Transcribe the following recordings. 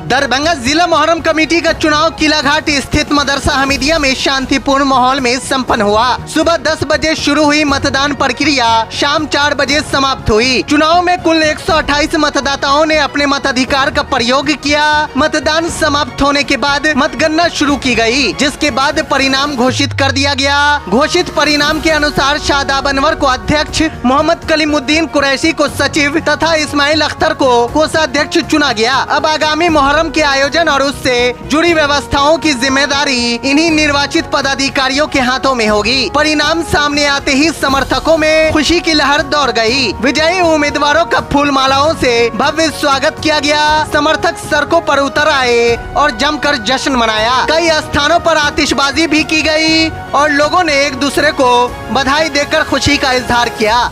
दरभंगा जिला मोहर्रम कमेटी का चुनाव किलाघाट स्थित मदरसा हमीदिया में शांतिपूर्ण माहौल में संपन्न हुआ। सुबह 10 बजे शुरू हुई मतदान प्रक्रिया शाम 4 बजे समाप्त हुई। चुनाव में कुल 128 मतदाताओं ने अपने मताधिकार का प्रयोग किया। मतदान समाप्त होने के बाद मतगणना शुरू की गई, जिसके बाद परिणाम घोषित कर दिया गया। घोषित परिणाम के अनुसार शादाब अनवर को अध्यक्ष, मोहम्मद कलीमुद्दीन कुरैशी को सचिव तथा इस्माइल अख्तर को कोषाध्यक्ष चुना गया। अब आगामी मुहर्रम के आयोजन और उससे जुड़ी व्यवस्थाओं की जिम्मेदारी इन्हीं निर्वाचित पदाधिकारियों के हाथों में होगी। परिणाम सामने आते ही समर्थकों में खुशी की लहर दौड़ गई। विजयी उम्मीदवारों का फूल मालाओं से भव्य स्वागत किया गया। समर्थक सड़कों पर उतर आए और जमकर जश्न मनाया। कई स्थानों पर आतिशबाजी भी की गई और लोगों ने एक दूसरे को बधाई देकर खुशी का इजहार किया।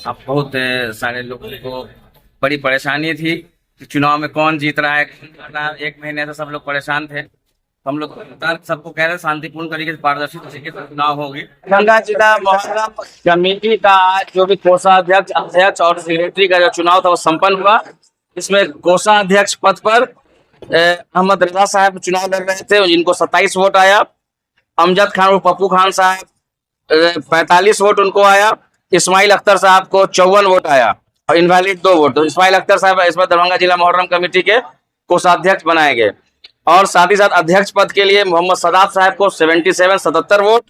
अब बहुत सारे लोगों को बड़ी परेशानी थी कि चुनाव में कौन जीत रहा है। 1 महीने से सब लोग परेशान थे। हम लोग सबको कह रहे शांतिपूर्ण तरीके से, पारदर्शी तरीके से चुनाव होगी। दरभंगा जिला मोहर्रम कमेटी का आज जो भी कोषाध्यक्ष, अध्यक्ष और सेक्रेटरी का जो चुनाव था वो संपन्न हुआ। इसमें कोषाध्यक्ष पद पर अहमद रजा साहब चुनाव लड़ रहे थे, जिनको 27 वोट आया। अमजद खान और पप्पू खान साहब 45 वोट उनको आया। इस्माइल अख्तर साहब को 54 वोट आया और इनवैलिड 2 वोट। तो इस्माइल अख्तर साहब इस बार दरभंगा जिला मोहर्रम कमेटी के कोषाध्यक्ष बनाए गए। और साथ ही साथ अध्यक्ष पद के लिए मोहम्मद सदाब साहब को 77 वोट,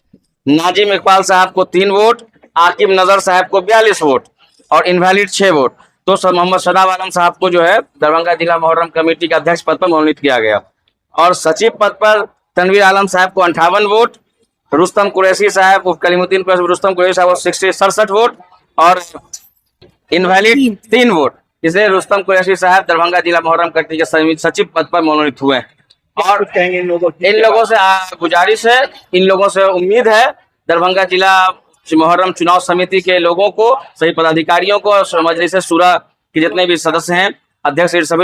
नाजिम इकबाल साहब को 3 वोट, आकिब नजर साहब को 42 वोट और इनवैलिड 6 वोट। तो सर मोहम्मद सदाब आलम साहब को जो है दरभंगा जिला मोहर्रम कमेटी के अध्यक्ष पद पर मनोनीत किया गया। और सचिव पद पर तनवीर आलम साहब को 58 वोट, रुस्तम कुरैशी साहब, कलीमुद्दीन रुस्तम कुरैशी साहब को 67 वोट और इनवैलिड 3 वोट। इसलिए रुस्तम कुरैशी साहब दरभंगा जिला मोहर्रम कमेटी के सचिव पद पर मनोनीत हुए। और इन लोगों से गुजारिश है, इन लोगों से उम्मीद है दरभंगा जिला मोहर्रम चुनाव समिति के लोगों को, सही पदाधिकारियों को और मजलिस शूरा के जितने भी सदस्य हैं, अध्यक्ष सभी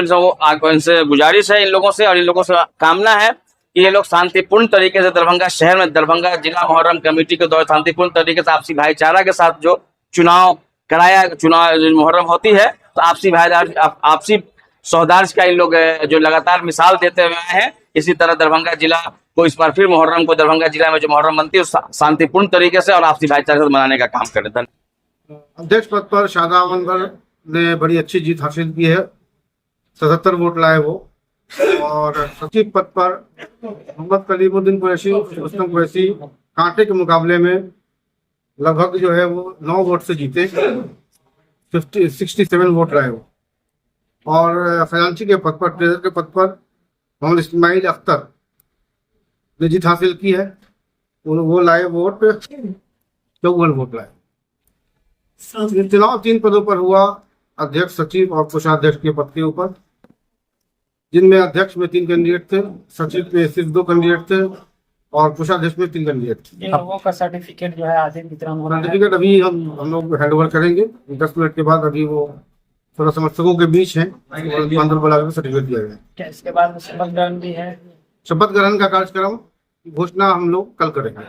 इनसे गुजारिश है इन लोगों से, और इन लोगों से कामना है कि ये लोग शांतिपूर्ण तरीके से दरभंगा शहर में, दरभंगा जिला मोहर्रम कमेटी के द्वारा शांतिपूर्ण तरीके से आपसी भाईचारा के साथ जो चुनाव मोहर्रम होती है, तो आपसी सौहार्द का इन लोग जो लगातार मिसाल देते हुए हैं। इसी तरह दरभंगा जिला को इस बार फिर मोहर्रम को दरभंगा जिला में जो मोहर्रम बनती है शांतिपूर्ण तरीके से और आपसी भाईचारे से मनाने का काम करें। अध्यक्ष पद पर शादाब अनवर ने बड़ी अच्छी जीत हासिल की है, 77 वोट लाए वो। और सचिव पद पर मोहम्मद कलीमुद्दीन कुरैशी, रुस्तम कुरैशी कांटे के मुकाबले में लगभग जो है वो 9 वोट से जीते, 67 वोट लाए वो। और खजांची के पद पर, ट्रेजर के पद पर मोहम्मद इस्माइल अख्तर ने जीत हासिल की है, वो लाए वोट 54 वोट लाए। चुनाव 3 पदों पर हुआ, अध्यक्ष, सचिव और कोषाध्यक्ष के पद के ऊपर, जिनमें अध्यक्ष में 3 कैंडिडेट थे, सचिव में सिर्फ 2 कैंडिडेट थे और कोषाध्यक्ष में 3 कैंडिडेट थे। इन लोगों का सर्टिफिकेट जो है आधे वितरण हो रहा है। सर्टिफिकेट अभी हम लोग हैंड ओवर करेंगे 10 मिनट के बाद। अभी वो थोड़ा समर्थकों के बीच है, अंदर बुलाकर सर्टिफिकेट दिया गया। क्या इसके बाद शपथ ग्रहण भी है? शपथ ग्रहण का कार्यक्रम घोषणा हम लोग कल करेंगे।